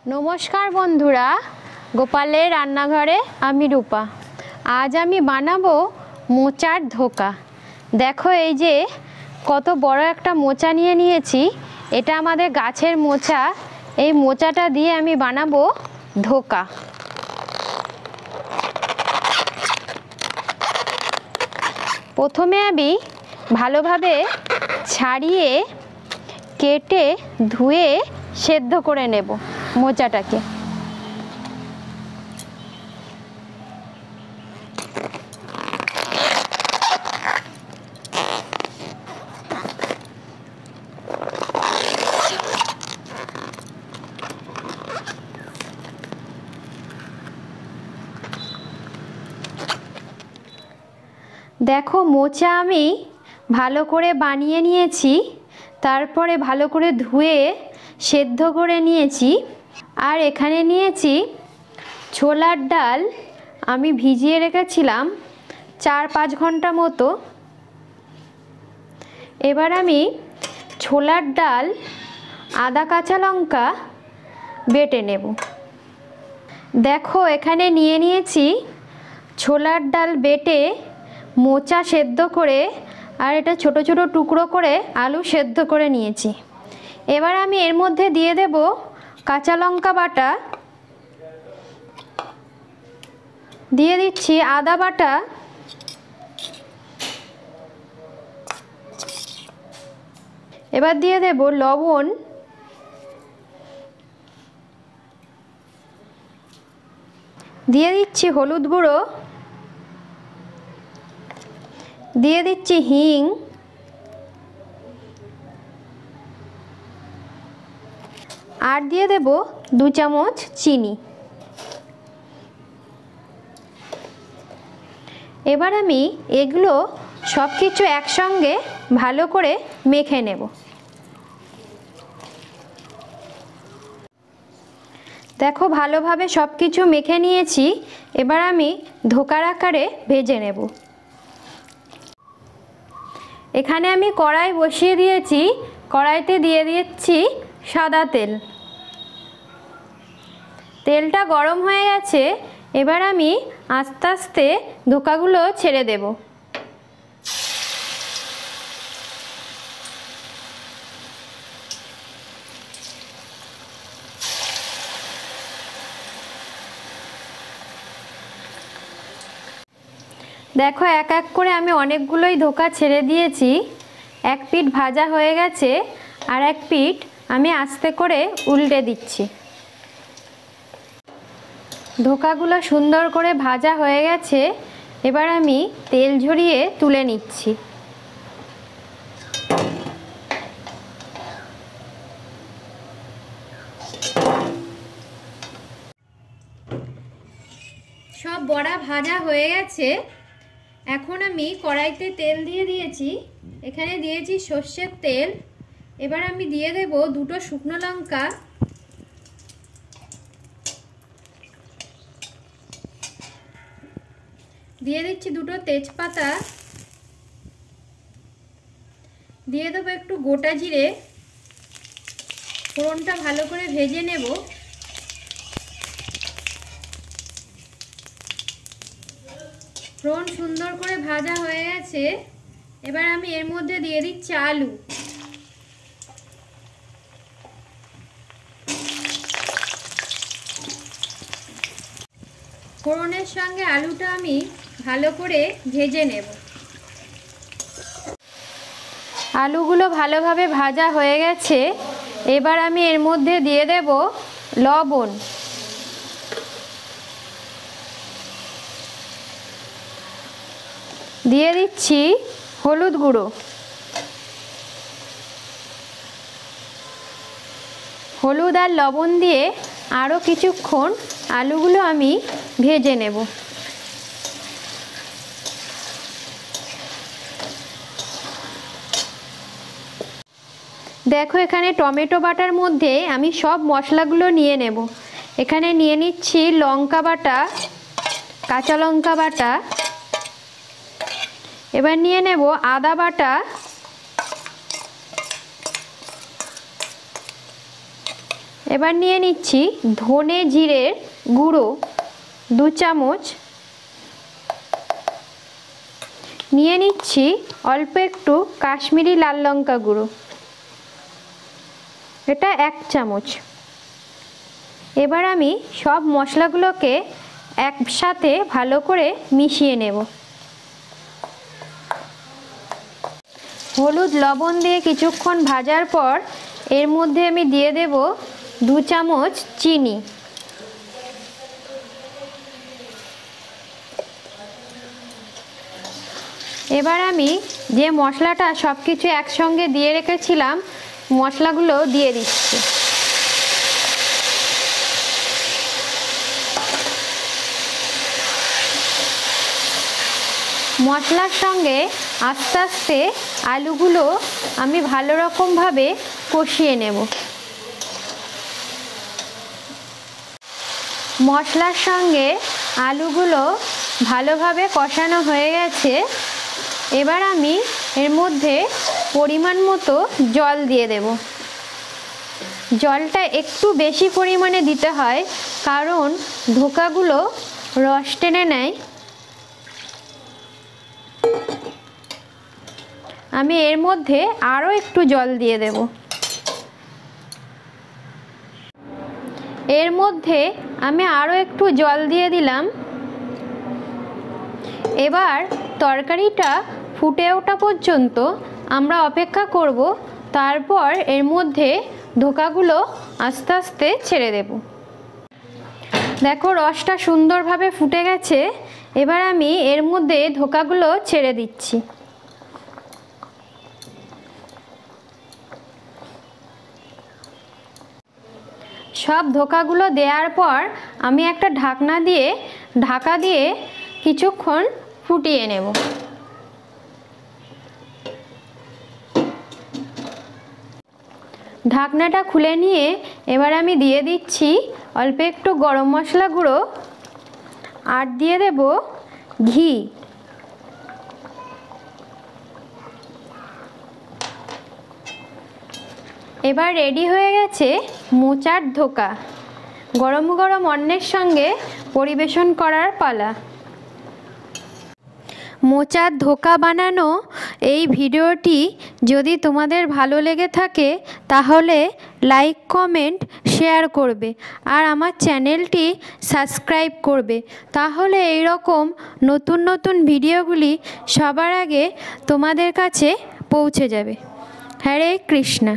नमस्कार बंधुरा गोपालेर रान्नाघरे आमी रूपा। आज आमी बानाबो मोचार धोका। देखो এই যে কত বড় একটা মোচা নিয়ে নিয়েছি, এটা আমাদের গাছের মোচা। এই মোচাটা দিয়ে আমি বানাবো ধোকা। প্রথমে আমি ভালোভাবে ছাড়িয়ে কেটে ধুয়ে সেদ্ধ করে নেব মোচাটাকে। देखो मोचा आमी भालो करे बानिये निয়েছি, तारपरे भालो करे धुए सेদ্ধ करे निয়েছি। আর এখানে নিয়েছি ছোলার ডাল, আমি ভিজিয়ে রেখেছিলাম 4-5 ঘন্টা মতো। এবার আমি ছোলার ডাল, আদা কাঁচা লঙ্কা বেটে নেব। দেখো এখানে নিয়ে নিয়েছি ছোলার ডাল বেটে মোচা সেদ্ধ করে, আর এটা ছোট ছোট টুকরো করে আলু সেদ্ধ করে নিয়েছি। এবার আমি এর মধ্যে দিয়ে দেব কাঁচা লঙ্কা বাটা, দিয়ে দিচ্ছি আদা বাটা, এবার দিয়ে দেব লবণ, দিয়ে দিচ্ছি হলুদ গুঁড়ো, দিয়ে দিচ্ছি হিং, আর দিয়ে দেব 2 চামচ চিনি। এবার আমি এগুলো সব কিছু একসঙ্গে ভালো করে মেখে নেব। দেখো ভালোভাবে সব কিছু মেখে নিয়েছি। এবার আমি ধোকার আকারে ভেজে নেব। এখানে আমি কড়াই বসিয়ে দিয়েছি, কড়াইতে দিয়ে দিচ্ছি সাদা তেল। তেলটা গরম হয়ে গেছে, এবার আমি আস্তে আস্তে ধোকাগুলো ছেড়ে দেব। দেখো এক এক করে আমি অনেকগুলোই ধোকা ছেড়ে দিয়েছি। এক পিঠ ভাজা হয়ে গেছে, আর এক পিঠ আমি আস্তে করে উল্টে দিচ্ছি। ধোকাগুলো সুন্দর করে ভাজা হয়ে গেছে, এবার আমি তেল ঝরিয়ে তুলে নিচ্ছি। সব বড়া ভাজা হয়ে গেছে। এখন আমি কড়াইতে তেল দিয়ে দিয়েছি, এখানে দিয়েছি সর্ষের তেল। এবার আমি দিয়ে দেব 2টো শুকনো লঙ্কা, দিয়ে দিচ্ছি 2টো তেজপাতা, দিয়ে দেবো একটু গোটা জিরে। ফোড়নটা ভালো করে ভেজে নেব। ফোড়ন সুন্দর করে ভাজা হয়ে গেছে, এবার আমি এর মধ্যে দিয়ে দিচ্ছি আলু। ফোড়নের সঙ্গে আলুটা আমি ভালো করে ভেজে নেব। আলুগুলো ভালোভাবে ভাজা হয়ে গেছে, এবার আমি এর মধ্যে দিয়ে দেব লবণ, দিয়ে দিচ্ছি হলুদ গুঁড়ো। হলুদ আর লবণ দিয়ে আরও কিছুক্ষণ আলুগুলো আমি ভেজে নেব। দেখো এখানে টমেটো বাটার মধ্যে আমি সব মশলাগুলো নিয়ে নেব। এখানে নিয়ে নিচ্ছি লঙ্কা বাটা, কাঁচা লঙ্কা বাটা, এবার নিয়ে নেব আদা বাটা, এবার নিয়ে নিচ্ছি ধনে জিরের গুঁড়ো 2 চামচ, নিয়ে নিচ্ছি অল্প একটু কাশ্মীরি লাল লঙ্কা গুঁড়ো, এটা 1 চামচ। এবার আমি সব মশলাগুলোকে একসাথে ভালো করে মিশিয়ে নেব। হলুদ লবণ দিয়ে কিছুক্ষণ ভাজার পর এর মধ্যে আমি দিয়ে দেব 2 চামচ চিনি। এবার আমি যে মশলাটা সব কিছু একসঙ্গে দিয়ে রেখেছিলাম মশলাগুলো দিয়ে দিচ্ছি। মশলার সঙ্গে আস্তে আস্তে আলুগুলো আমি ভালো রকমভাবে কষিয়ে নেব। মশলার সঙ্গে আলুগুলো ভালোভাবে কষানো হয়ে গেছে। এবার আমি এর মধ্যে পরিমাণ মতো জল দিয়ে দেব। জলটা একটু বেশি পরিমাণে দিতে হয়, কারণ ধোকাগুলো রস টেনে নেয়। আমি এর মধ্যে আরও একটু জল দিয়ে দেব। এর মধ্যে আমি আরও একটু জল দিয়ে দিলাম। এবার তরকারিটা ফুটে ওঠা পর্যন্ত আমরা অপেক্ষা করব। তারপর এর মধ্যে ধোকাগুলো আস্তে আস্তে ছেড়ে দেব। দেখো রসটা সুন্দরভাবে ফুটে গেছে। এবার আমি এর মধ্যে ধোকাগুলো ছেড়ে দিচ্ছি। সব ধোকাগুলো দেওয়ার পর আমি একটা ঢাকা দিয়ে কিছুক্ষণ ফুটিয়ে নেব। ঢাকনাটা খুলে নিয়ে এবার আমি দিয়ে দিচ্ছি অল্প একটু গরম মশলা গুঁড়ো আর দিয়ে দেব ঘি। এবার রেডি হয়ে গেছে মোচার ধোকা। গরম গরম অন্নের সঙ্গে পরিবেশন করার পালা। মোচার ধোকা বানানো এই ভিডিওটি যদি তোমাদের ভালো লেগে থাকে তাহলে লাইক, কমেন্ট, শেয়ার করবে আর আমার চ্যানেলটি সাবস্ক্রাইব করবে। তাহলে এই রকম নতুন নতুন ভিডিওগুলি সবার আগে তোমাদের কাছে পৌঁছে যাবে। হরে কৃষ্ণা।